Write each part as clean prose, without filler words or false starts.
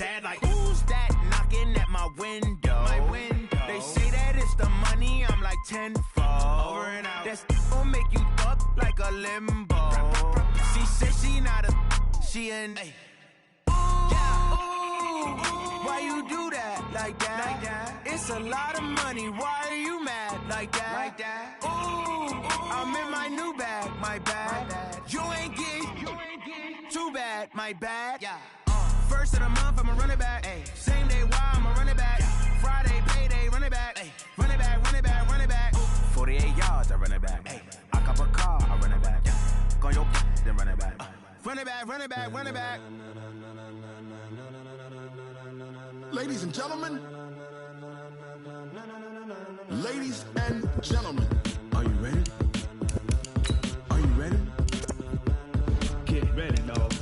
sad like, who's that knocking at my window? They say that it's the money, I'm like tenfold. Over and out. That's gon' make you up like a limbo. She said she not a, she an. Why you do that like that? It's a lot of money. Why are you mad like that? Ooh, I'm in my new bag, my bad. You ain't getting too bad, my bad. First of the month, I'ma run it back. Same day, why I'ma run it back. Friday, payday, run it back. Run it back, run it back, run it back. 48 yards, I run it back. I cop a car, I run it back. Go your then run it back. Run it back, run it back, run it back. Ladies and gentlemen, ladies and gentlemen, are you ready? Are you ready? Get ready, dog.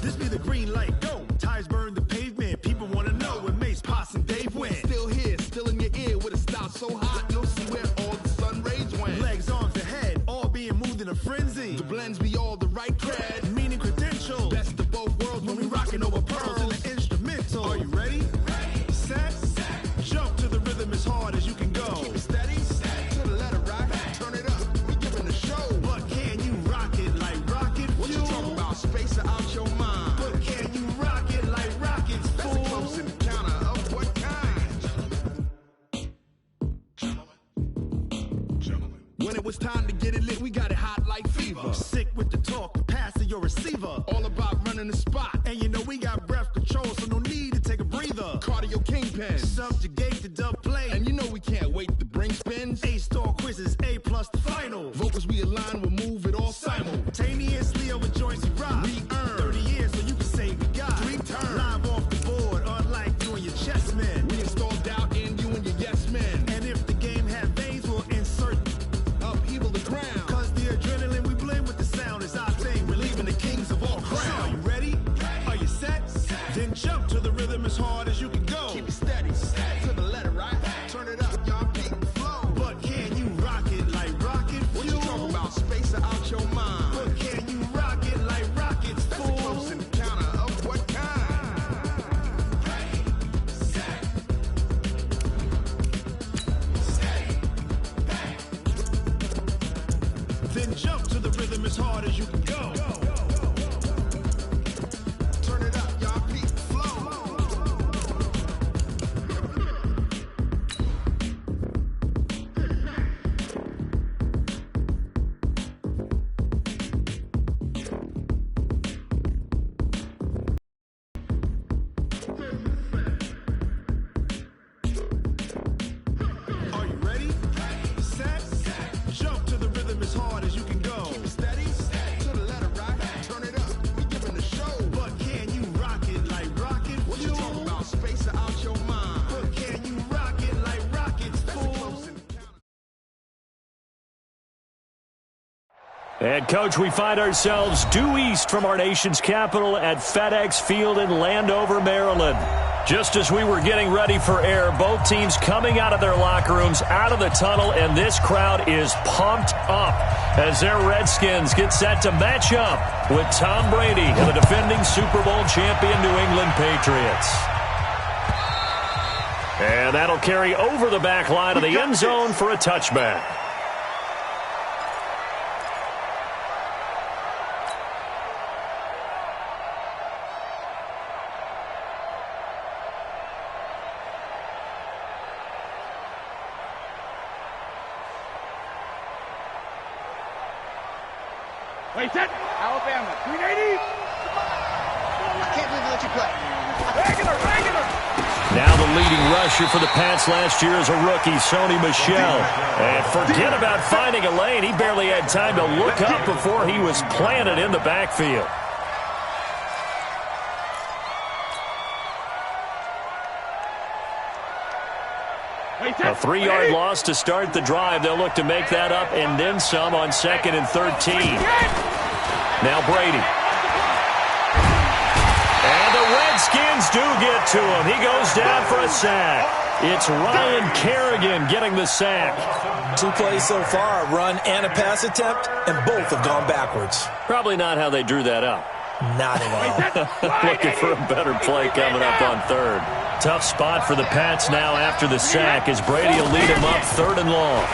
This be the green light, go. Tires burn the pavement. People want to know when Mace, Poss, and Dave went. Still here, still in your ear with a style so hot, you'll see where all the sun rays went. Legs, arms, and head, all being moved in a frenzy. The blends be all the right cred, meaning credentials. Best of both worlds when we rocking over pearls in the instrumental. Are you ready? Set, jump to the rhythm as hard as you can go. Keep it steady, to the letter right. Turn it up, we giving the show. But can you rock it like rocket fuel? What you talking about? Space out your mind. But can you rock it like rockets, fool? That's a close encounter of what kind? Gentlemen. When it was time to get it lit, we got it hot like fever. Sick with the talk, the pass to your receiver. All about running the spot. And you know we got breath control, so no need to take a breather. Cardio kingpin. Subjugate the dub play. And you know we can't wait to bring spins. A-star quizzes, A+ the final. Vocals we align, we'll move it all simultaneously over joints we rock. We earn 30 years so you can say we got 3 turns. Live off the board, unlike you and your chess men. We install doubt in you and your yes men. And if the game had veins, we'll insert upheaval the ground. Cause the adrenaline we blend with the sound is our thing. We're leaving the kings of all crowns. So are you ready? Are you set? Then jump to the rhythm as hard as you can go. Keep it steady, to the letter right. Turn it up, y'all keep the flow. But can you rock it like rocket fuel? What you talking about? Space out your mind. But can you rock it like rockets, fool? That's a close encounter of what kind? Then jump to the rhythm as hard as you can go. Turn it up, y'all keep the flow. Are you ready? Set, jump to the rhythm as hard as you can go. Keep it steady, to the letter right. Turn it up, we giving the show. But can you rock it like rocket fuel? What you talking about? Space out your mind. But can you rock it like rockets, fool? And, Coach, we find ourselves due east from our nation's capital at FedEx Field in Landover, Maryland. Just as we were getting ready for air, both teams coming out of their locker rooms, out of the tunnel, and this crowd is pumped up as their Redskins get set to match up with Tom Brady and the defending Super Bowl champion New England Patriots. And that'll carry over the back line of the end zone for a touchback. Wait, set. Alabama, 380. I can't believe they let you play. Regular. Now the leading rusher for the Pats last year is a rookie, Sony Michel. And forget about finding a lane. He barely had time to look up before he was planted in the backfield. A 3-yard loss to start the drive. They'll look to make that up and then some on 2nd and 13. Now Brady. And the Redskins do get to him. He goes down for a sack. It's Ryan Kerrigan getting the sack. 2 plays so far, a run and a pass attempt, and both have gone backwards. Probably not how they drew that up. Not at all. Looking for a better play coming up on third. Tough spot for the Pats now after the sack as Brady will lead him up 3rd and long.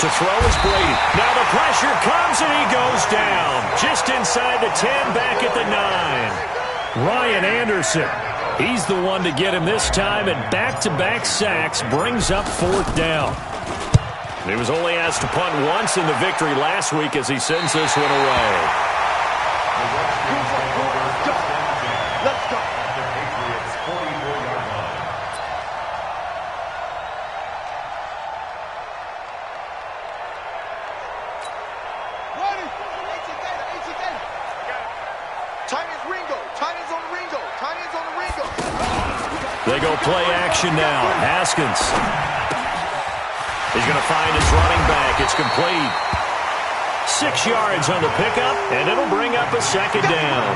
To throw is Brady. Now the pressure comes and he goes down. Just inside the 10, back at the 9. Ryan Anderson. He's the one to get him this time, and back-to-back sacks brings up 4th down. He was only asked to punt once in the victory last week as he sends this one away. Let's go. They go play action now. Haskins. He's going to find his running back. It's complete. 6 yards on the pickup, and it'll bring up a 2nd down.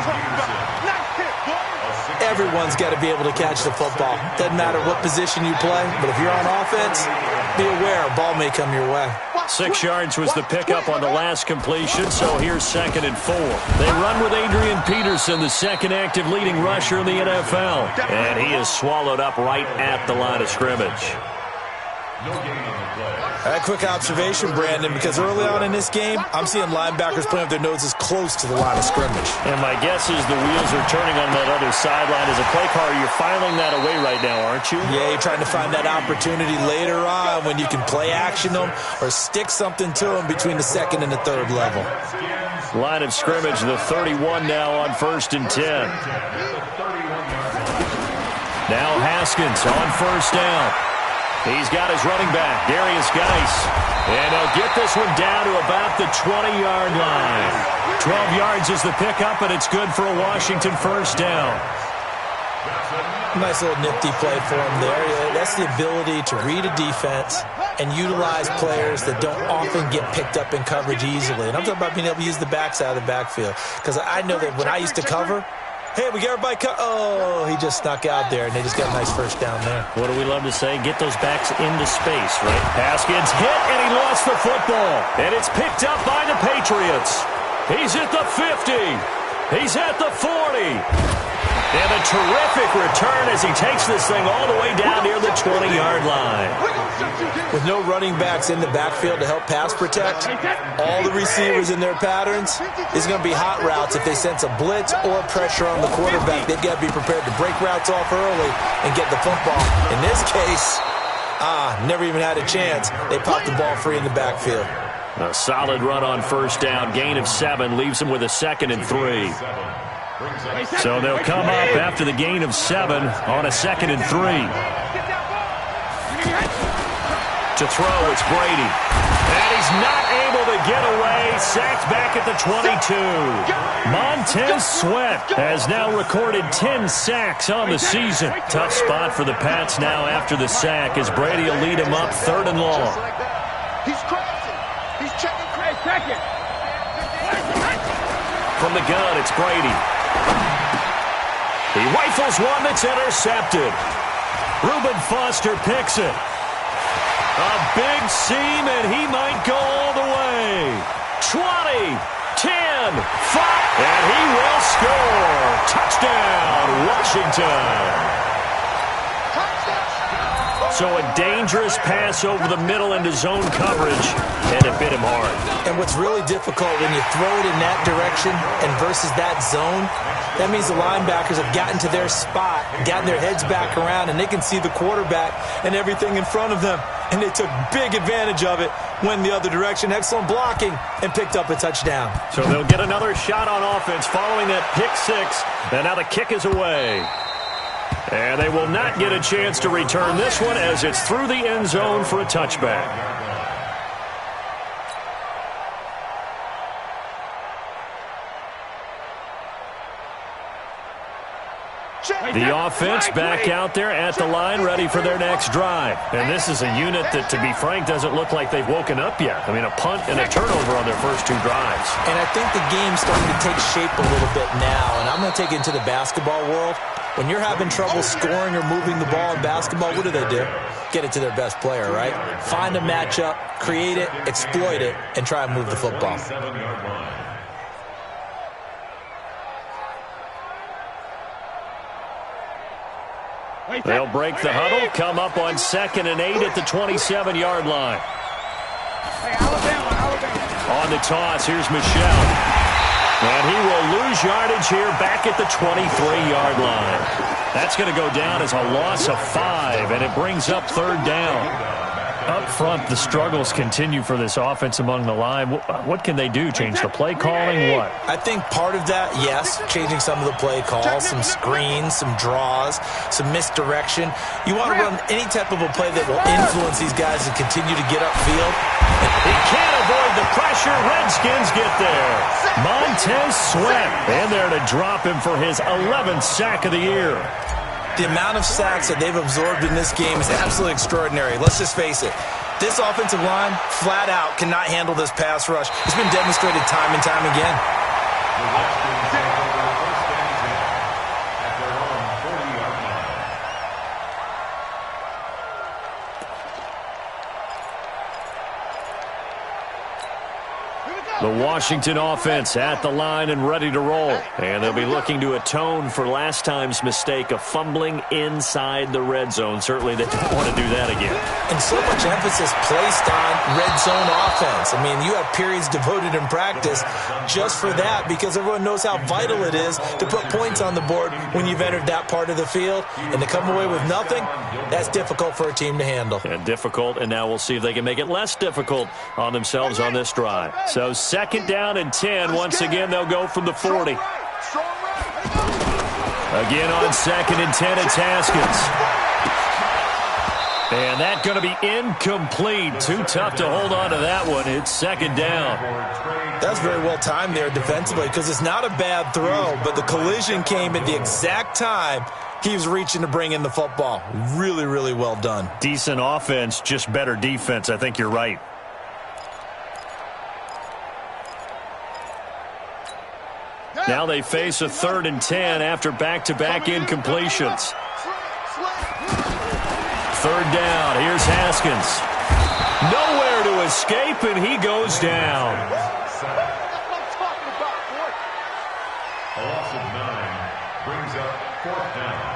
Everyone's got to be able to catch the football. Doesn't matter what position you play, but if you're on offense, be aware a ball may come your way. 6 yards was the pickup on the last completion, so here's 2nd and 4. They run with Adrian Peterson, the 2nd active leading rusher in the NFL, and he is swallowed up right at the line of scrimmage. A quick observation, Brandon, because early on in this game, I'm seeing linebackers putting up their noses close to the line of scrimmage. And my guess is the wheels are turning on that other sideline. As a play caller, you're filing that away right now, aren't you? Yeah, you're trying to find that opportunity later on when you can play action them or stick something to them between the 2nd and the 3rd level. Line of scrimmage, the 31 now on 1st and 10. Now Haskins on 1st down. He's got his running back, Darius Geis. And he'll get this one down to about the 20-yard line. 12 yards is the pickup, and it's good for a Washington 1st down. Nice little nifty play for him there. That's the ability to read a defense and utilize players that don't often get picked up in coverage easily. And I'm talking about being able to use the backside of the backfield. Because I know that when I used to cover, hey, we got everybody oh, he just snuck out there, and they just got a nice 1st down there. What do we love to say? Get those backs into space, right? Haskins hit, and he lost the football. And it's picked up by the Patriots. He's at the 50. He's at the 40. And a terrific return as he takes this thing all the way down near the 20-yard line. With no running backs in the backfield to help pass protect, all the receivers in their patterns, is going to be hot routes if they sense a blitz or pressure on the quarterback. They've got to be prepared to break routes off early and get the football. In this case, never even had a chance. They popped the ball free in the backfield. A solid run on 1st down. Gain of 7 leaves him with a 2nd and 3. So they'll come up after the gain of 7 on a 2nd and 3. To throw, it's Brady. And he's not able to get away. Sacked back at the 22. Montez Sweat has now recorded 10 sacks on the season. Tough spot for the Pats now after the sack as Brady will lead him up 3rd and long. He's crossing. He's checking. Second. From the gun, it's Brady. He rifles one that's intercepted. Reuben Foster picks it. A big seam, and he might go all the way. 20, 10, 5, and he will score. Touchdown, Washington. So a dangerous pass over the middle into zone coverage, and it bit him hard. And what's really difficult when you throw it in that direction and versus that zone, that means the linebackers have gotten to their spot, gotten their heads back around, and they can see the quarterback and everything in front of them. And they took big advantage of it, went the other direction, excellent blocking, and picked up a touchdown. So they'll get another shot on offense following that pick 6, and now the kick is away. And they will not get a chance to return this one as it's through the end zone for a touchback. The offense back out there at the line, ready for their next drive. And this is a unit that, to be frank, doesn't look like they've woken up yet. I mean, a punt and a turnover on their first 2 drives. And I think the game's starting to take shape a little bit now. And I'm going to take it into the basketball world. When you're having trouble scoring or moving the ball in basketball, what do? Get it to their best player, right? Find a matchup, create it, exploit it, and try and move the football. They'll break the huddle, come up on 2nd and 8 at the 27-yard line. On the toss, here's Michel. And he will lose yardage here back at the 23-yard line. That's going to go down as a loss of 5, and it brings up 3rd down. Up front, the struggles continue for this offense among the line. What can they do? Change the play calling? What? I think part of that, yes, changing some of the play calls, some screens, some draws, some misdirection. You want to run any type of a play that will influence these guys and continue to get upfield. He can't avoid the pressure. Redskins get there. Montez Sweat in there to drop him for his 11th sack of the year. The amount of sacks that they've absorbed in this game is absolutely extraordinary. Let's just face it. This offensive line, flat out, cannot handle this pass rush. It's been demonstrated time and time again. The Washington offense at the line and ready to roll. And they'll be looking to atone for last time's mistake of fumbling inside the red zone. Certainly they don't want to do that again. And so much emphasis placed on red zone offense. I mean, you have periods devoted in practice just for that because everyone knows how vital it is to put points on the board when you've entered that part of the field. And to come away with nothing, that's difficult for a team to handle. And difficult, and now we'll see if they can make it less difficult on themselves on this drive. So 2nd down and 10. Once again, they'll go from the 40. Again on 2nd and 10, it's Haskins. And that's going to be incomplete. Too tough to hold on to that one. It's 2nd down. That's very well timed there defensively because it's not a bad throw, but the collision came at the exact time he was reaching to bring in the football. Really, really well done. Decent offense, just better defense. I think you're right. Now they face a 3rd and 10 after back-to-back incompletions. 3rd down. Here's Haskins. Nowhere to escape, and he goes down. A loss of 9 brings up 4th down.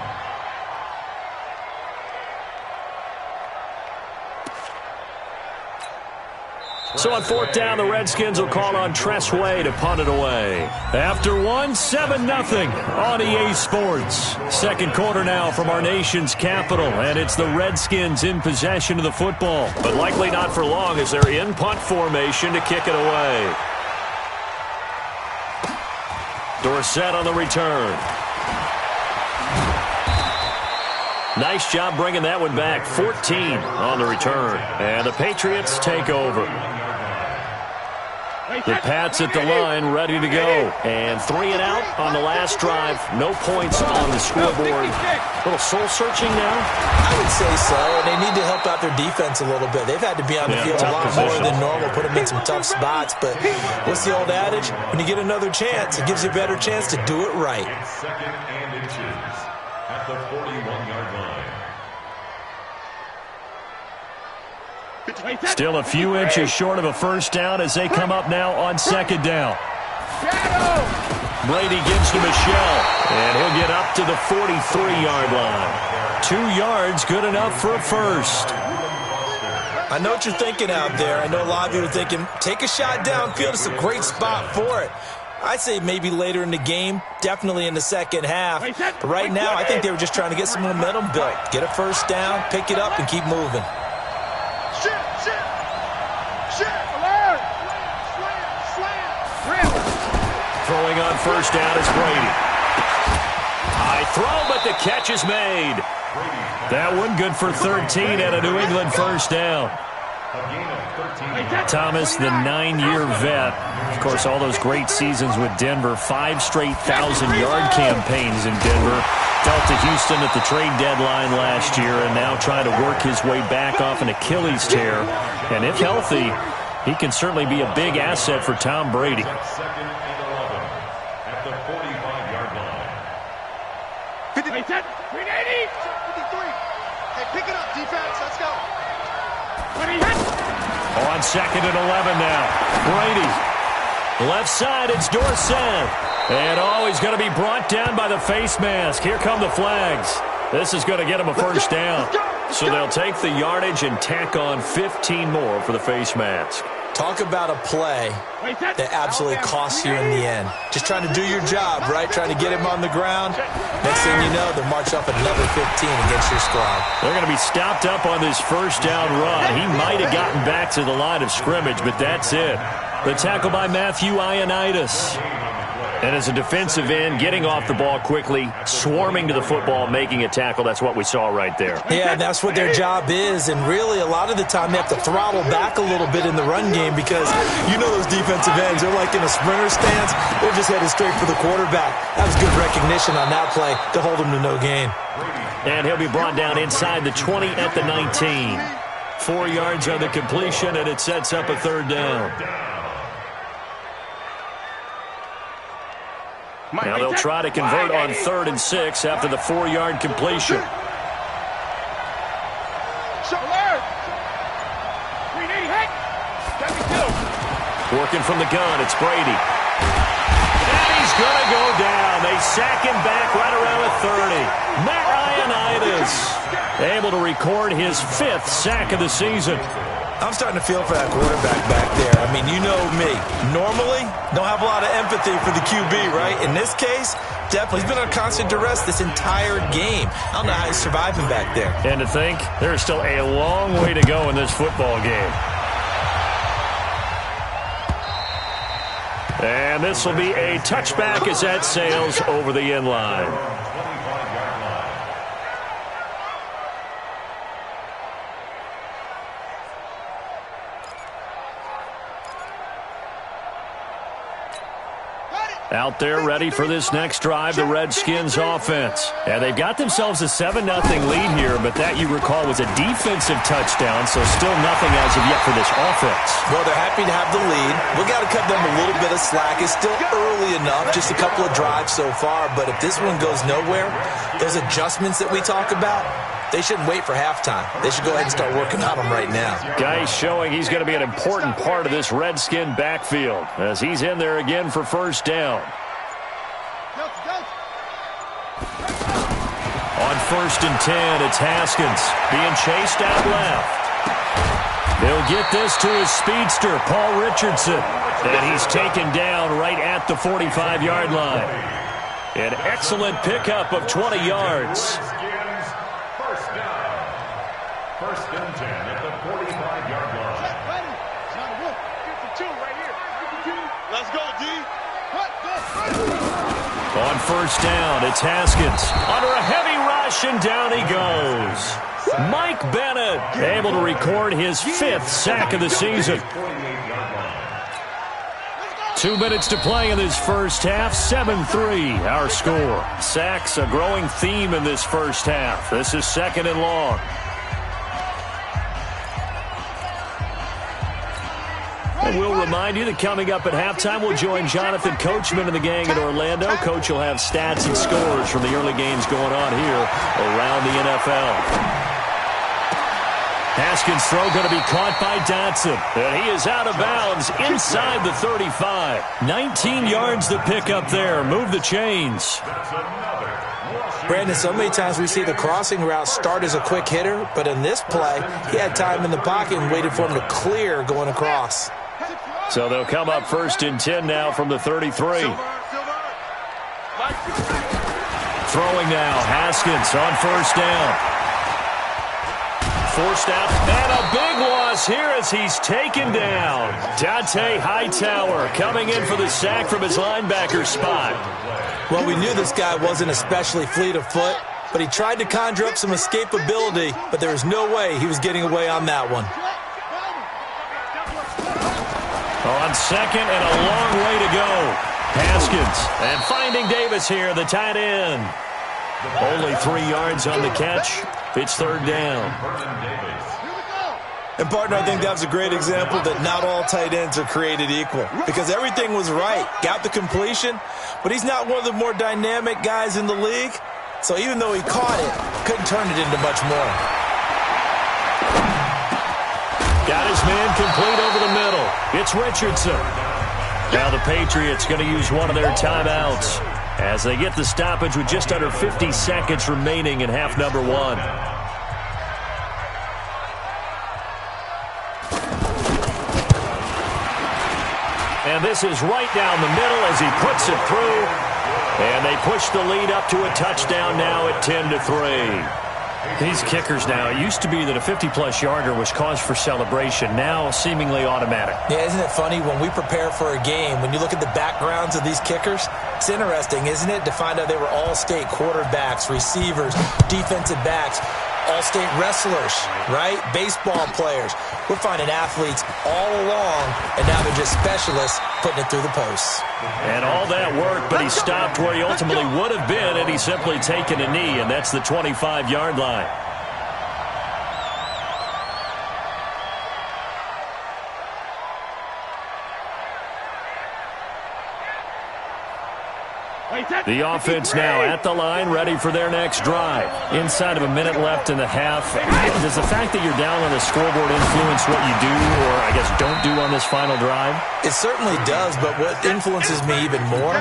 So on 4th down, the Redskins will call on Tressway to punt it away. After 7-0 on EA Sports. 2nd quarter now from our nation's capital, and it's the Redskins in possession of the football. But likely not for long as they're in punt formation to kick it away. Dorsett on the return. Nice job bringing that one back. 14 on the return. And the Patriots take over. The Pats at the line, ready to go. And 3 and out on the last drive. No points on the scoreboard. A little soul-searching now? I would say so, and they need to help out their defense a little bit. They've had to be on the field a lot more than normal, put them in some tough spots. But what's the old adage? When you get another chance, it gives you a better chance to do it right. 2nd and inches at the 41-yard line. Still a few inches short of a 1st down as they come up now on 2nd down. Brady gives to Michel, and he'll get up to the 43-yard line. 2 yards, good enough for a first. I know what you're thinking out there. I know a lot of you are thinking, take a shot downfield. It's a great spot for it. I'd say maybe later in the game, definitely in the second half. But right now, I think they were just trying to get some momentum built. Get a 1st down, pick it up, and keep moving. Throwing on 1st down is Brady. High throw, but the catch is made. That one good for 13 and a New England 1st down. Thomas, the 9-year vet. Of course, all those great seasons with Denver. 5 straight 1,000-yard campaigns in Denver. Dealt to Houston at the trade deadline last year and now trying to work his way back off an Achilles tear. And if healthy, he can certainly be a big asset for Tom Brady. Second and 11 at the 45-yard line. 50, 10, 380, 53. Hey, pick it up, defense. Let's go. 20, hit. On second and 11 now. Brady. Left side, it's Dorsett. And he's going to be brought down by the face mask. Here come the flags. This is going to get him a first down. So they'll take the yardage and tack on 15 more for the face mask. Talk about a play that absolutely costs you in the end. Just trying to do your job, right? Trying to get him on the ground. Next thing you know, they'll march up another 15 against your squad. They're going to be stopped up on this first down run. He might have gotten back to the line of scrimmage, but that's it. The tackle by Matthew Ioannidis. And as a defensive end, getting off the ball quickly, swarming to the football, making a tackle, that's what we saw right there. Yeah, that's what their job is. And really, a lot of the time, they have to throttle back a little bit in the run game because you know those defensive ends, they're like in a sprinter stance. They're just headed straight for the quarterback. That was good recognition on that play to hold him to no gain. And he'll be brought down inside the 20 at the 19. 4 yards on the completion, and it sets up a third down. Now they'll try to convert on 3rd and 6 after the 4-yard completion. Working from the gun, it's Brady. And he's going to go down. They sack him back right around the 30. Matt Ioannidis able to record his 5th sack of the season. I'm starting to feel for that quarterback back there. I mean, you know me. Normally, don't have a lot of empathy for the QB, right? In this case, definitely. He's been on constant duress this entire game. I don't know how he's surviving back there. And to think, there's still a long way to go in this football game. And this will be a touchback as that sails over the end line. Out there ready for this next drive, the Redskins offense. And they've got themselves a 7-0 lead here, but that, you recall, was a defensive touchdown, so still nothing as of yet for this offense. Well, they're happy to have the lead. We got to cut them a little bit of slack. It's still early enough, just a couple of drives so far, but if this one goes nowhere, those adjustments that we talk about, they shouldn't wait for halftime. They should go ahead and start working on them right now. Guy's showing he's going to be an important part of this Redskin backfield as he's in there again for first down. On 1st and 10, it's Haskins being chased out left. They'll get this to his speedster, Paul Richardson, and he's taken down right at the 45-yard line. An excellent pickup of 20 yards. First and 10 at the 45-yard line. Let's go, D. On first down, it's Haskins. Under a heavy rush, and down he goes. Mike Bennett able to record his 5th sack of the season. 2 minutes to play in this first half. 7-3 our score. Sacks a growing theme in this first half. This is 2nd and long. And we'll remind you that coming up at halftime, we'll join Jonathan Coachman and the gang in Orlando. Coach will have stats and scores from the early games going on here around the NFL. Haskins' throw going to be caught by Dotson. And he is out of bounds inside the 35. 19 yards to pick up there. Move the chains. Brandon, so many times we see the crossing route start as a quick hitter, but in this play, he had time in the pocket and waited for him to clear going across. So they'll come up 1st and 10 now from the 33. Throwing now, Haskins on 1st down. Forced out, and a big loss here as he's taken down. Dante Hightower coming in for the sack from his linebacker spot. Well, we knew this guy wasn't especially fleet of foot, but he tried to conjure up some escapability, but there was no way he was getting away on that one. On second and a long way to go. Haskins. And finding Davis here, the tight end. Only 3 yards on the catch. It's third down. And, partner, I think that was a great example that not all tight ends are created equal because everything was right. Got the completion, but he's not one of the more dynamic guys in the league. So even though he caught it, couldn't turn it into much more. Got his man complete over the middle. It's Richardson. Now the Patriots going to use one of their timeouts as they get the stoppage with just under 50 seconds remaining in half number 1. And this is right down the middle as he puts it through. And they push the lead up to a touchdown now at 10-3. These kickers now, it used to be that a 50-plus yarder was cause for celebration. Now seemingly automatic. Yeah, isn't it funny when we prepare for a game, when you look at the backgrounds of these kickers, it's interesting, isn't it, to find out they were all-state quarterbacks, receivers, defensive backs, all-state wrestlers, right? Baseball players. We're finding athletes all along, and now they're just specialists putting it through the posts. And all that work, but he stopped where he ultimately would have been, and he's simply taken a knee, and that's the 25-yard line. The offense now at the line, ready for their next drive. Inside of a minute left in the half. Does the fact that you're down on the scoreboard influence what you do, or I guess don't do on this final drive? It certainly does, but what influences me even more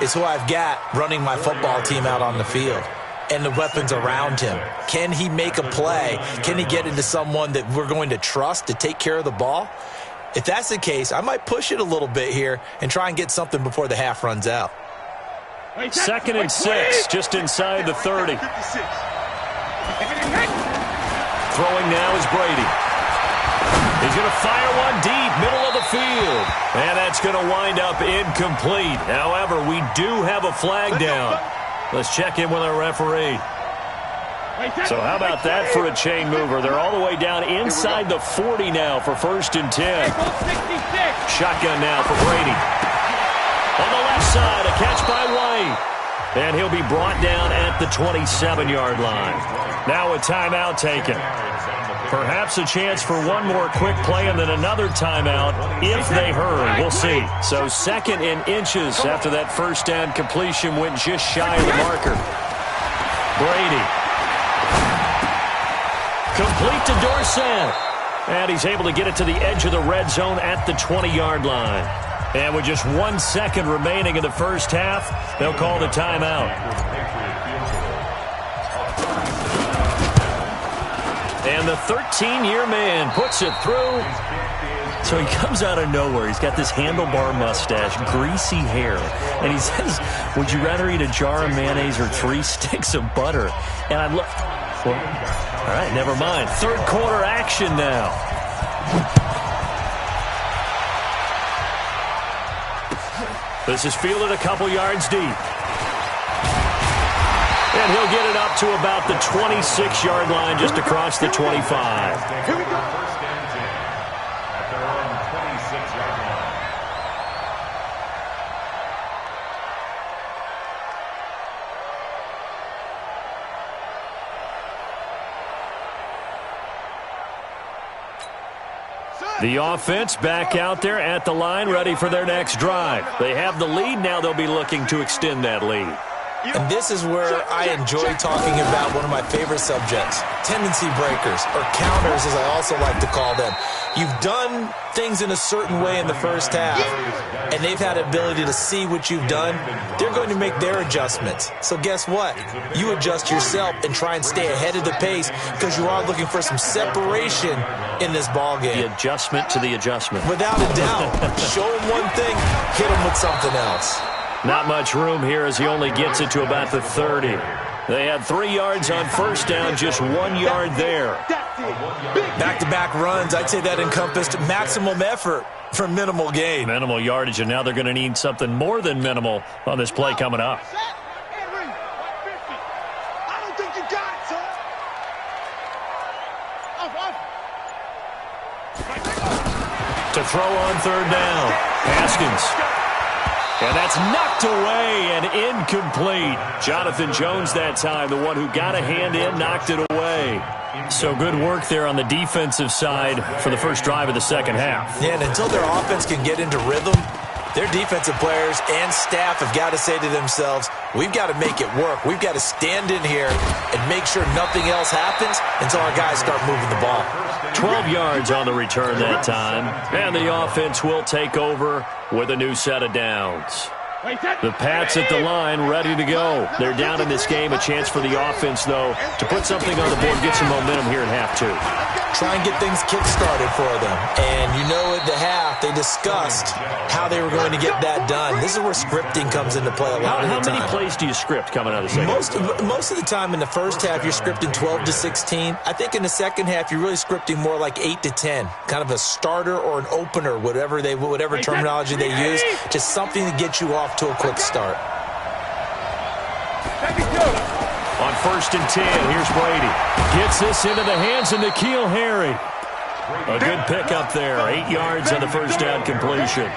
is who I've got running my football team out on the field and the weapons around him. Can he make a play? Can he get into someone that we're going to trust to take care of the ball? If that's the case, I might push it a little bit here and try and get something before the half runs out. 2nd and 6, just inside the 30. Throwing now is Brady. He's going to fire one deep, middle of the field. And that's going to wind up incomplete. However, we do have a flag down. Let's check in with our referee. So how about that for a chain mover? They're all the way down inside the 40 now for 1st and 10. Shotgun now for Brady. On the left side, a catch by White. And he'll be brought down at the 27-yard line. Now a timeout taken. Perhaps a chance for one more quick play and then another timeout if they hurry. We'll see. So 2nd and inches after that first down completion went just shy of the marker. Brady. Complete to Dorsett. And he's able to get it to the edge of the red zone at the 20-yard line. And with just 1 second remaining in the first half, they'll call the timeout. And the 13-year man puts it through. So he comes out of nowhere. He's got this handlebar mustache, greasy hair. And he says, would you rather eat a jar of mayonnaise or 3 sticks of butter? And I look, well, all right, never mind. Third quarter action now. This is fielded a couple yards deep. And he'll get it up to about the 26-yard line just across the 25. Here we go. First and 10 at their own 26-yard line. The offense back out there at the line, ready for their next drive. They have the lead. Now they'll be looking to extend that lead. And this is where I enjoy talking about one of my favorite subjects, tendency breakers, or counters as I also like to call them. You've done things in a certain way in the first half, and they've had the ability to see what you've done. They're going to make their adjustments. So guess what? You adjust yourself and try and stay ahead of the pace because you are looking for some separation in this ball game. The adjustment to the adjustment. Without a doubt. Show them one thing, hit them with something else. Not much room here as he only gets it to about the 30. They had 3 yards on first down, just 1 yard there. Back-to-back runs, I'd say that encompassed maximum effort for minimal gain. Minimal yardage, and now they're going to need something more than minimal on this play coming up. I don't think you got it, son. To throw on third down. Haskins. And that's knocked away and incomplete. Jonathan Jones that time, the one who got a hand in, knocked it away. So good work there on the defensive side for the first drive of the second half. Yeah, and until their offense can get into rhythm, their defensive players and staff have got to say to themselves, we've got to make it work. We've got to stand in here and make sure nothing else happens until our guys start moving the ball. 12 yards on the return that time. And the offense will take over with a new set of downs. The Pats at the line, ready to go. They're down in this game. A chance for the offense, though, to put something on the board, get some momentum here in half two. Try and get things kick-started for them. And you know at the half, they discussed how they were going to get that done. This is where scripting comes into play a lot of the time. How many plays do you script coming out of the second? Most of the time in the first half, you're scripting 12 to 16. I think in the second half, you're really scripting more like 8 to 10. Kind of a starter or an opener, whatever terminology they use. Just something to get you off to a quick start. On 1st and 10, here's Brady. Gets this into the hands of N'Keal Harry. A good pickup there. 8 yards on the first down completion.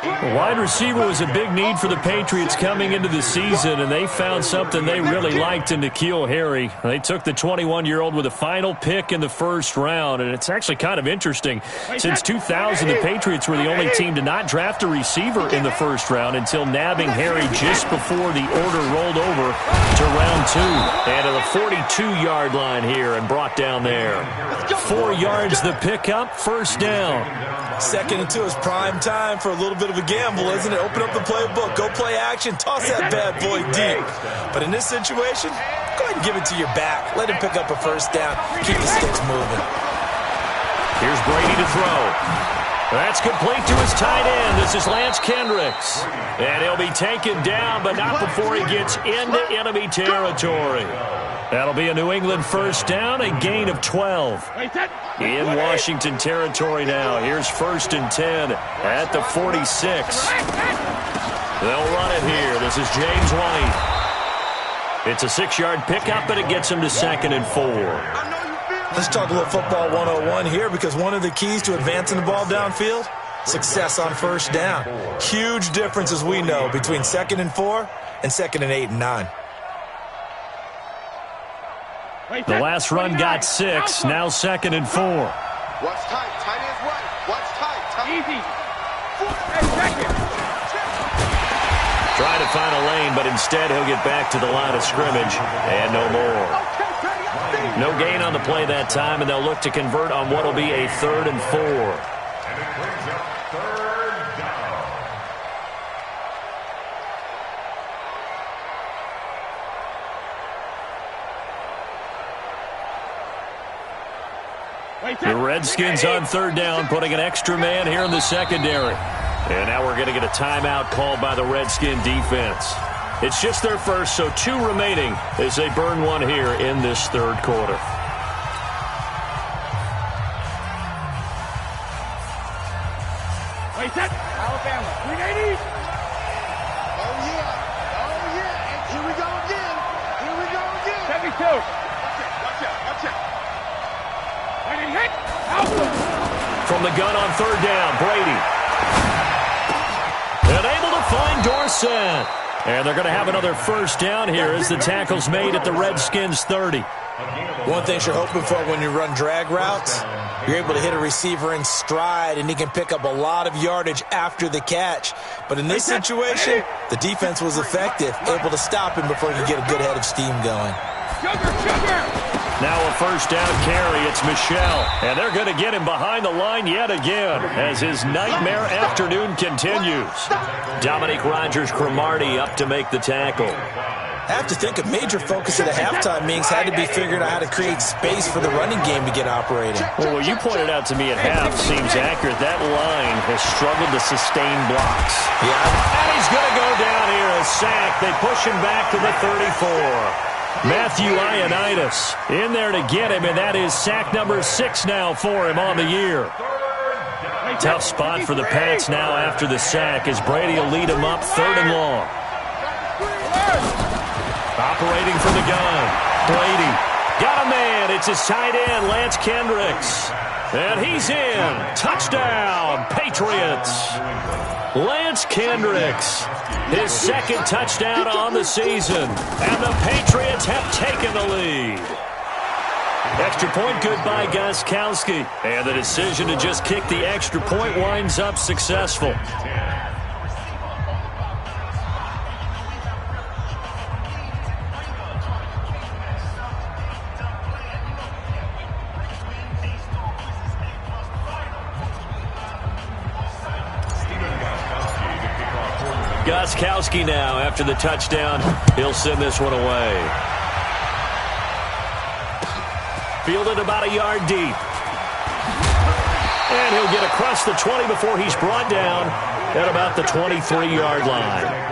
A wide receiver was a big need for the Patriots coming into the season, and they found something they really liked in N'Keal Harry. They took the 21-year-old with a final pick in the first round, and it's actually kind of interesting. Since 2000, the Patriots were the only team to not draft a receiver in the first round until nabbing Harry just before the order rolled over to round 2. And to the 42-yard line here and brought down there. 4 yards the pickup, first down. 2nd and 2 is prime time for a little bit of a gamble, isn't it? Open up the playbook, go play action, toss that bad boy deep. But in this situation, go ahead and give it to your back. Let him pick up a first down. Keep the sticks moving. Here's Brady to throw. That's complete to his tight end. This is Lance Kendricks. And he'll be taken down, but not before he gets into enemy territory. That'll be a New England first down, a gain of 12. In Washington territory now. Here's 1st and 10 at the 46. They'll run it here. This is James White. It's a 6-yard pickup, but it gets him to 2nd and 4. Let's talk a little football 101 here, because one of the keys to advancing the ball downfield, success on first down. Huge difference, as we know, between 2nd and 4 and 2nd and 8 and 9. The last run got 6, now 2nd and 4. What's tight? Tight is right. What's tight? Easy. Try to find a lane, but instead he'll get back to the line of scrimmage, and no more. No gain on the play that time, and they'll look to convert on what will be a 3rd and 4. And it brings up 3rd down. The Redskins on 3rd down, putting an extra man here in the secondary. And now we're going to get a timeout called by the Redskin defense. It's just their first, so 2 remaining as they burn one here in this 3rd quarter. Alabama, 380. Oh, yeah. Oh, yeah. And here we go again. Here we go again. 72. Watch it. Hit. From the gun on 3rd down, Brady. And able to find Dorsett. And they're going to have another first down here as the tackle's made at the Redskins 30. One thing you're hoping for when you run drag routes, you're able to hit a receiver in stride, and he can pick up a lot of yardage after the catch. But in this situation, the defense was effective, able to stop him before he could get a good head of steam going. Now a first down carry. It's Michel. And they're going to get him behind the line yet again as his nightmare afternoon continues. Dominique Rodgers-Cromartie up to make the tackle. I have to think a major focus at a halftime meetings had to be figuring out how to create space for the running game to get operating. Well, what you pointed out to me at half seems accurate. That line has struggled to sustain blocks. Yeah. And he's going to go down here, a sack. They push him back to the 34. Matthew Ioannidis in there to get him, and that is sack number 6 now for him on the year. Tough spot for the Pats now after the sack as Brady will lead him up 3rd and long. Operating from the gun. Brady got a man. It's his tight end, Lance Kendricks. And he's in. Touchdown, Patriots. Lance Kendricks, his second touchdown on the season. And the Patriots have taken the lead. Extra point good by Gostkowski. And the decision to just kick the extra point winds up successful. Gostkowski now after the touchdown. He'll send this one away. Fielded about a yard deep. And he'll get across the 20 before he's brought down at about the 23-yard line.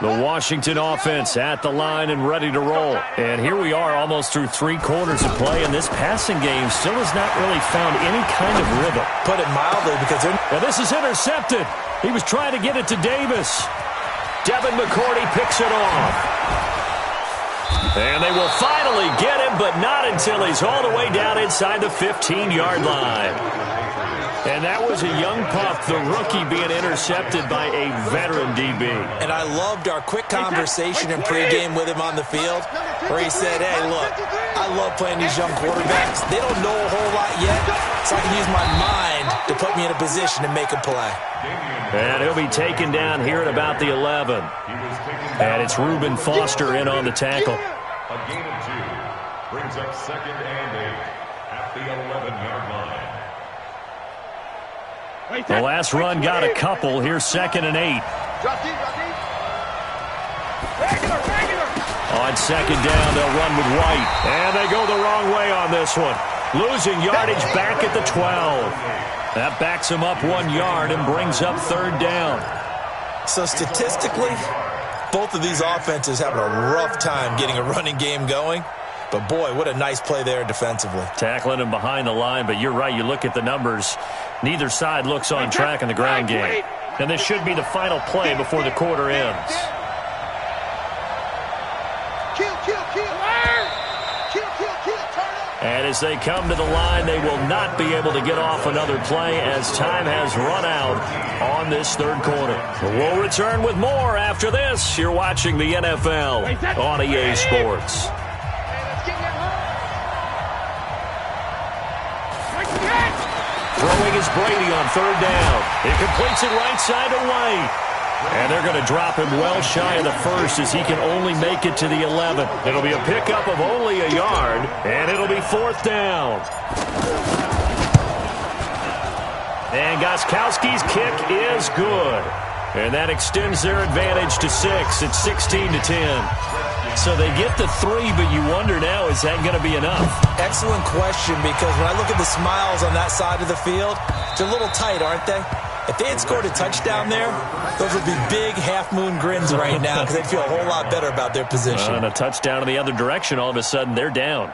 The Washington offense at the line and ready to roll. And here we are almost through 3 quarters of play, and this passing game still has not really found any kind of rhythm. Put it mildly, because and this is intercepted. He was trying to get it to Davis. Devin McCourty picks it off. And they will finally get him, but not until he's all the way down inside the 15-yard line. And that was a young pup, the rookie, being intercepted by a veteran DB. And I loved our quick conversation in pregame with him on the field, where he said, hey, look, I love playing these young quarterbacks. They don't know a whole lot yet, so I can use my mind to put me in a position to make a play. And he'll be taken down here at about the 11. And it's Reuben Foster in on the tackle. A gain of 2 brings up 2nd and 8 at the 11-yard line. The last run got a couple. Here's 2nd and 8. On 2nd down, they'll run with White. And they go the wrong way on this one. Losing yardage back at the 12. That backs him up 1 yard and brings up 3rd down. So statistically, both of these offenses having a rough time getting a running game going. But, boy, what a nice play there defensively. Tackling him behind the line, but you're right. You look at the numbers. Neither side looks on track in the ground game. And this should be the final play before the quarter ends. And as they come to the line, they will not be able to get off another play as time has run out on this 3rd quarter. We'll return with more after this. You're watching the NFL on EA Sports. Throwing is Brady on 3rd down. He completes it right side to White. And they're going to drop him well shy of the 1st as he can only make it to the 11. It'll be a pickup of only a yard, and it'll be 4th down. And Gostkowski's kick is good. And that extends their advantage to 6. It's 16-10. So they get the 3, but you wonder now, is that going to be enough? Excellent question, because when I look at the smiles on that side of the field, they're a little tight, aren't they? If they had scored a touchdown there, those would be big half-moon grins right now because they'd feel a whole lot better about their position. And a touchdown in the other direction, all of a sudden they're down.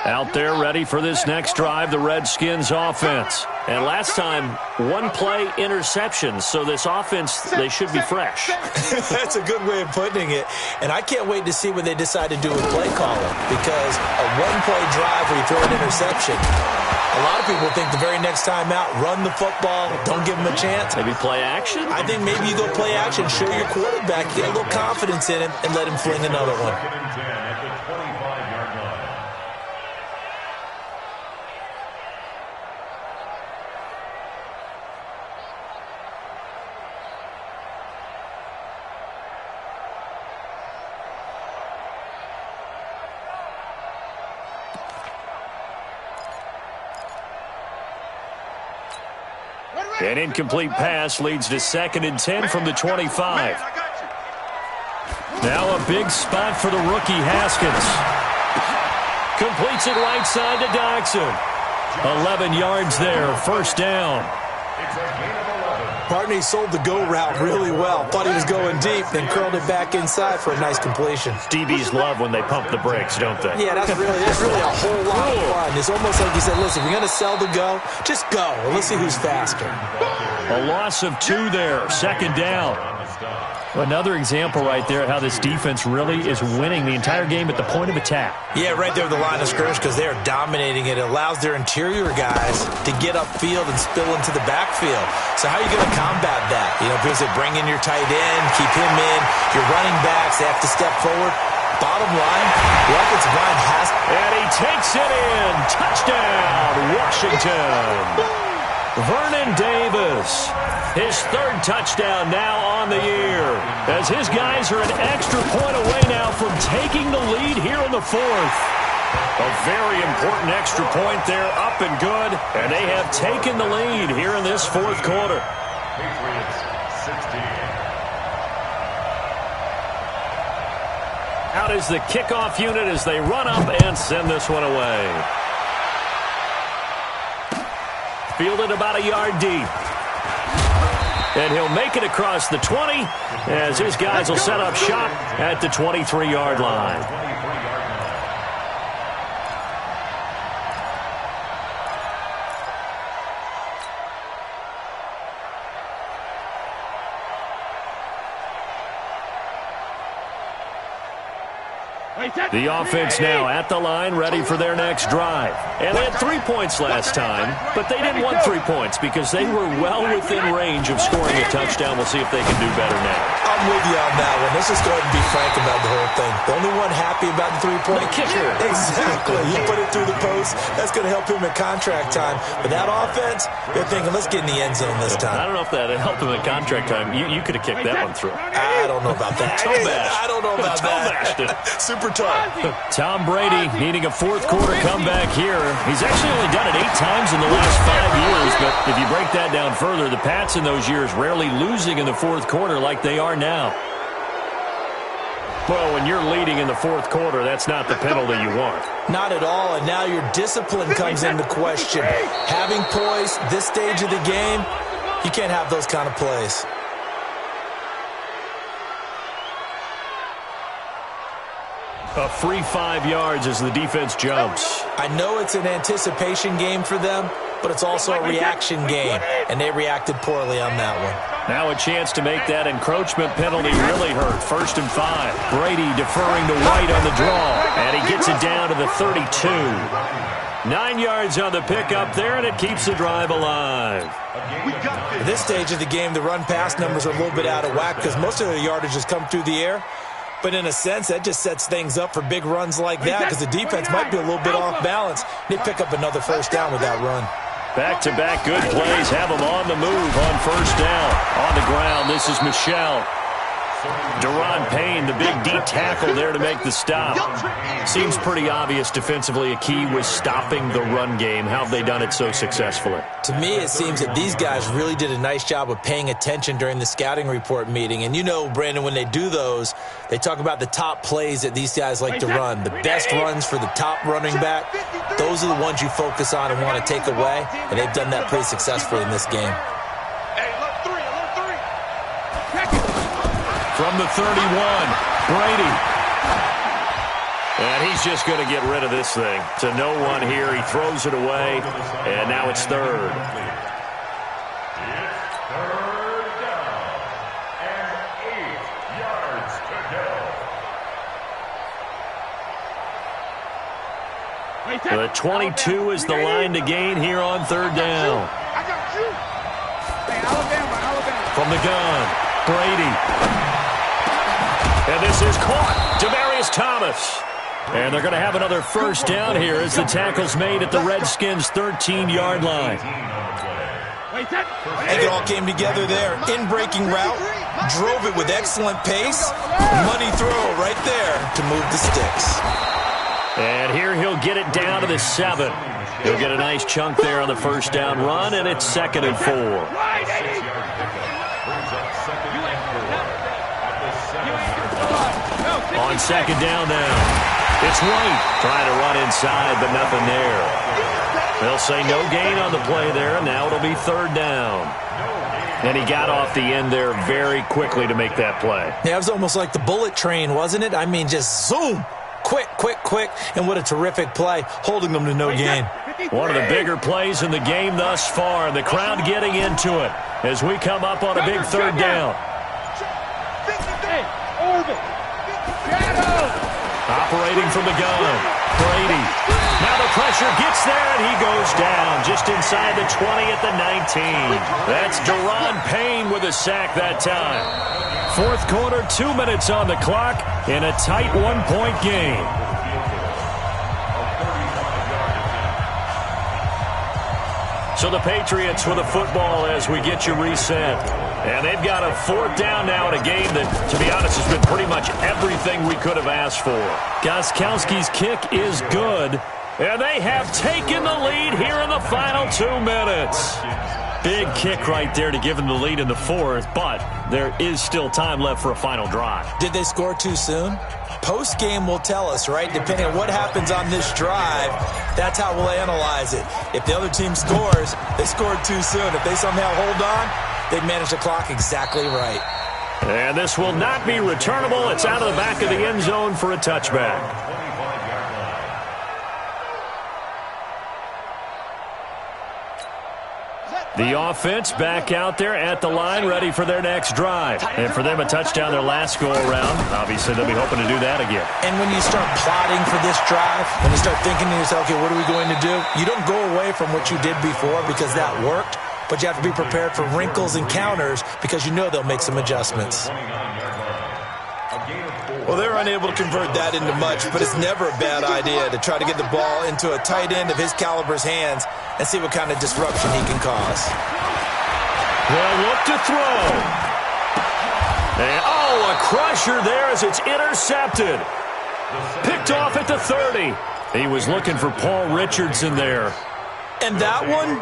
Out there ready for this next drive, the Redskins offense. And last time, 1 play interception, so this offense, they should be fresh. That's a good way of putting it. And I can't wait to see what they decide to do with play calling, because a 1-play drive where you throw an interception, a lot of people think the very next time out, run the football, don't give them a chance. Maybe play action? I think maybe you go play action, show your quarterback, get a little confidence in him, and let him fling another one. An incomplete pass leads to 2nd and 10 from the 25. Now a big spot for the rookie Haskins. Completes it right side to Doxson. 11 yards there, 1st down. It's a gain of 11. Partner, he sold the go route really well. Thought he was going deep, then curled it back inside for a nice completion. DBs love when they pump the brakes, don't they? Yeah, that's really a whole lot of fun. It's almost like he said, listen, if you're going to sell the go, just go. And let's see who's faster. A loss of 2 there. Second down. Another example right there how this defense really is winning the entire game at the point of attack. Yeah, right there at the line of scrimmage because they are dominating it. It allows their interior guys to get upfield and spill into the backfield. So how are you going to combat that? You know, because they bring in your tight end, keep him in. Your running backs, they have to step forward. Bottom line, the offensive line has... And he takes it in. Touchdown, Washington. Vernon Davis, his 3rd touchdown now on the year, as his guys are an extra point away now from taking the lead here in the 4th. A very important extra point there, up and good, and they have taken the lead here in this 4th quarter. Patriots 16. Out is the kickoff unit as they run up and send this one away. Fielded about a yard deep. And he'll make it across the 20 as his guys will set up shop at the 23-yard line. The offense now at the line, ready for their next drive. And they had 3 points last time, but they didn't want 3 points because they were well within range of scoring a touchdown. We'll see if they can do better now. I'm with you on that one. Let's just go ahead and be frank about the whole thing. The only one happy about the 3-point kicker. Exactly. You put it through the post. That's going to help him at contract time. But that offense, they're thinking, let's get in the end zone this time. I don't know if that helped him at contract time. You could have kicked that one through. I don't know about that. I don't know about that. Super tough. Tom Brady needing a 4th quarter comeback here. He's actually only done it 8 times in the last 5 years, but if you break that down further, the Pats in those years rarely losing in the 4th quarter like they are now. Well, when you're leading in the 4th quarter, that's not the penalty you want. Not at all, and now your discipline comes into question. Having poise this stage of the game, you can't have those kind of plays. A free 5 yards as the defense jumps. I know it's an anticipation game for them, but it's also a reaction game, and they reacted poorly on that one. Now a chance to make that encroachment penalty really hurt. 1st and 5. Brady deferring to White on the draw, and he gets it down to the 32. 9 yards on the pickup there, and it keeps the drive alive. At this stage of the game, the run-pass numbers are a little bit out of whack because most of their yardage has come through the air. But in a sense, that just sets things up for big runs like that because the defense might be a little bit off balance. They pick up another 1st down with that run. Back-to-back good plays have them on the move on 1st down. On the ground, this is Michel. Deron Payne, the big D tackle there to make the stop. Seems pretty obvious defensively a key was stopping the run game. How have they done it so successfully? To me, it seems that these guys really did a nice job of paying attention during the scouting report meeting. And you know, Brandon, when they do those, they talk about the top plays that these guys like to run. The best runs for the top running back, those are the ones you focus on and want to take away. And they've done that pretty successfully in this game. From the 31, Brady. And he's just going to get rid of this thing. To no one here. He throws it away, and now it's 3rd. It's 3rd down and 8 yards to go. The 22 is the line to gain here on 3rd down. From the gun, Brady. And this is caught. Demaryius Thomas. And they're going to have another 1st down here as the tackle's made at the Redskins' 13-yard line. I think it all came together there. In-breaking route, drove it with excellent pace. Money throw right there to move the sticks. And here he'll get it down to the 7. He'll get a nice chunk there on the 1st down run, and it's 2nd and 4. On 2nd down now, it's White trying to run inside, but nothing there. They'll say no gain on the play there, and now it'll be 3rd down. And he got off the end there very quickly to make that play. Yeah, it was almost like the bullet train, wasn't it? I mean, just zoom. Quick, quick, quick. And what a terrific play, holding them to no gain. One of the bigger plays in the game thus far. The crowd getting into it as we come up on a big third down. Operating from the gun, Brady. Now the pressure gets there, and he goes down just inside the 20 at the 19. That's Deron Payne with a sack that time. Fourth quarter, 2 minutes on the clock in a tight one-point game. So the Patriots with a football as we get you reset. And they've got a fourth down now in a game that, to be honest, has been pretty much everything we could have asked for. Gostkowski's kick is good, and they have taken the lead here in the final 2 minutes. Big kick right there to give them the lead in the fourth, but there is still time left for a final drive. Did they score too soon? Post-game will tell us, right? Depending on what happens on this drive, that's how we'll analyze it. If the other team scores, they scored too soon. If they somehow hold on, they manage the clock exactly right. And this will not be returnable. It's out of the back of the end zone for a touchback. The offense back out there at the line, ready for their next drive. And for them, a touchdown their last go-around. Obviously, they'll be hoping to do that again. And when you start plotting for this drive, when you start thinking to yourself, okay, what are we going to do? You don't go away from what you did before because that worked, but you have to be prepared for wrinkles and counters because you know they'll make some adjustments. Well, they're unable to convert that into much, but it's never a bad idea to try to get the ball into a tight end of his caliber's hands and see what kind of disruption he can cause. They'll look to throw. And, a crusher there as it's intercepted. Picked off at the 30. He was looking for Paul Richardson there. And that one,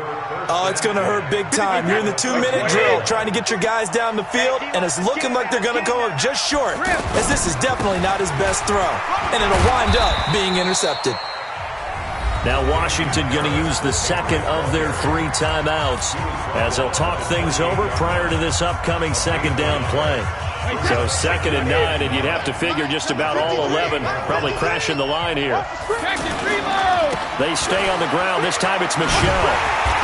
it's going to hurt big time. You're in the 2-minute drill trying to get your guys down the field, and it's looking like they're going to come up just short, as this is definitely not his best throw. And it'll wind up being intercepted. Now Washington going to use the second of their 3 timeouts as they'll talk things over prior to this upcoming second down play. So 2nd and 9, and you'd have to figure just about all 11 probably crashing the line here. They stay on the ground. This time it's Michel.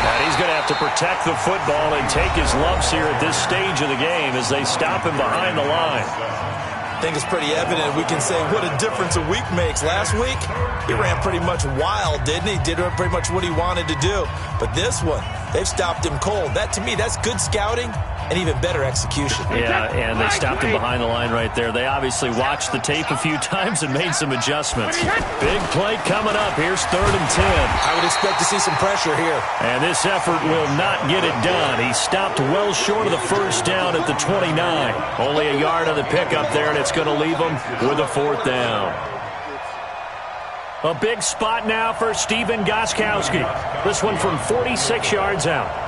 And he's going to have to protect the football and take his lumps here at this stage of the game as they stop him behind the line. I think it's pretty evident. We can say what a difference a week makes. Last week, he ran pretty much wild, didn't he? Did pretty much what he wanted to do. But this one, they've stopped him cold. That, to me, that's good scouting and even better execution. Yeah, and they stopped him behind the line right there. They obviously watched the tape a few times and made some adjustments. Big play coming up. Here's 3rd and 10. I would expect to see some pressure here. And this effort will not get it done. He stopped well short of the first down at the 29. Only a yard on the pickup there, and it's going to leave him with a 4th down. A big spot now for Stephen Gostkowski. This one from 46 yards out.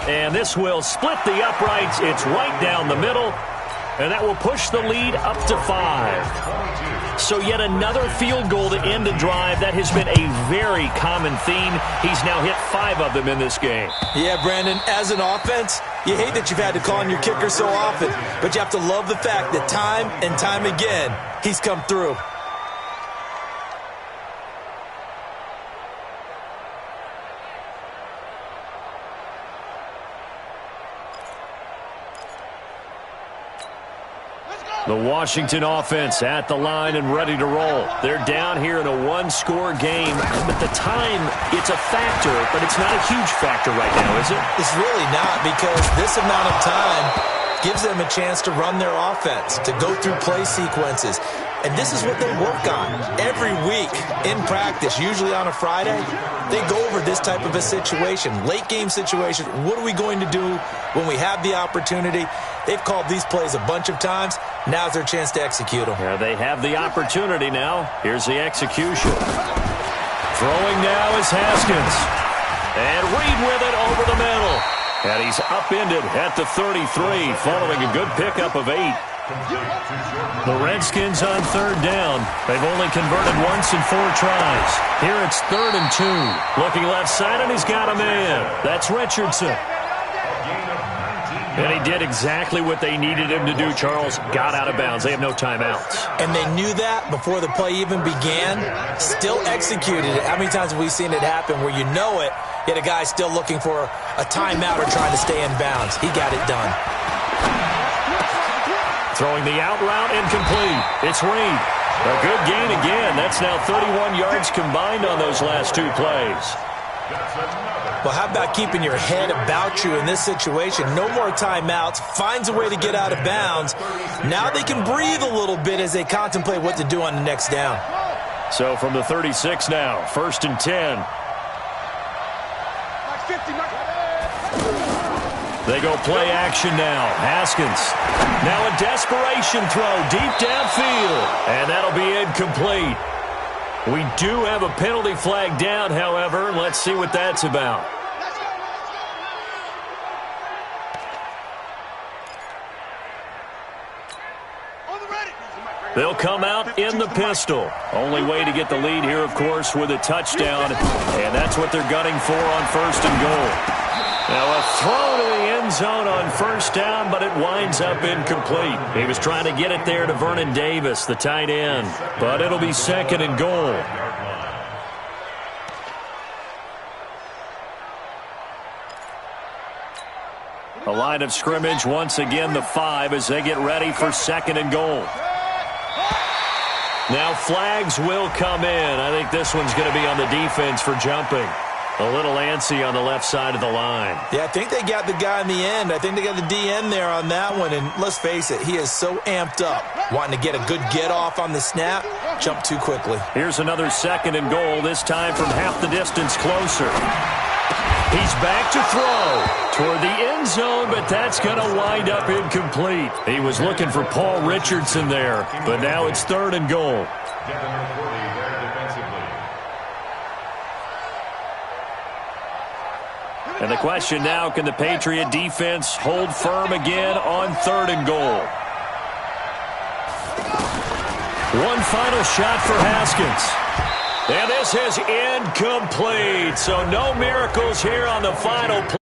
And this will split the uprights. It's right down the middle. And that will push the lead up to 5. So yet another field goal to end a drive. That has been a very common theme. He's now hit 5 of them in this game. Yeah, Brandon, as an offense, you hate that you've had to call on your kicker so often. But you have to love the fact that time and time again, he's come through. The Washington offense at the line and ready to roll. They're down here in a 1-score game. But the time, it's a factor, but it's not a huge factor right now, is it? It's really not, because this amount of time gives them a chance to run their offense, to go through play sequences. And this is what they work on every week in practice, usually on a Friday. They go over this type of a situation, late game situation. What are we going to do when we have the opportunity? They've called these plays a bunch of times. Now's their chance to execute them. Yeah, they have the opportunity now. Here's the execution. Throwing now is Haskins. And Reed with it over the middle. And he's upended at the 33 following a good pickup of 8. The Redskins on third down. They've only converted once in 4 tries. Here it's 3rd and 2. Looking left side, and he's got a man. That's Richardson. And he did exactly what they needed him to do, Charles. Got out of bounds. They have no timeouts. And they knew that before the play even began. Still executed it. How many times have we seen it happen where you know it, yet a guy still looking for a timeout or trying to stay in bounds? He got it done. Throwing the out route incomplete. It's Reed. A good gain again. That's now 31 yards combined on those last 2 plays. Well, how about keeping your head about you in this situation? No more timeouts. Finds a way to get out of bounds. Now they can breathe a little bit as they contemplate what to do on the next down. So from the 36 now, 1st and 10. They go play action now. Haskins. Now a desperation throw deep downfield. And that'll be incomplete. We do have a penalty flag down, however. Let's see what that's about. They'll come out in the pistol. Only way to get the lead here, of course, with a touchdown. And that's what they're gunning for on 1st and goal. Now a throw to the end zone on 1st down, but it winds up incomplete. He was trying to get it there to Vernon Davis, the tight end. But it'll be 2nd and goal. A line of scrimmage once again, the 5, as they get ready for 2nd and goal. Now flags will come in. I think this one's going to be on the defense for jumping. A little antsy on the left side of the line. Yeah, I think they got the guy in the end. I think they got the DN there on that one. And let's face it, he is so amped up. Wanting to get a good get off on the snap, jump too quickly. Here's another 2nd and goal, this time from half the distance closer. He's back to throw toward the end zone, but that's going to wind up incomplete. He was looking for Paul Richardson there, but now it's 3rd and goal. And the question now, can the Patriot defense hold firm again on 3rd and goal? One final shot for Haskins. And this is incomplete. So no miracles here on the final play.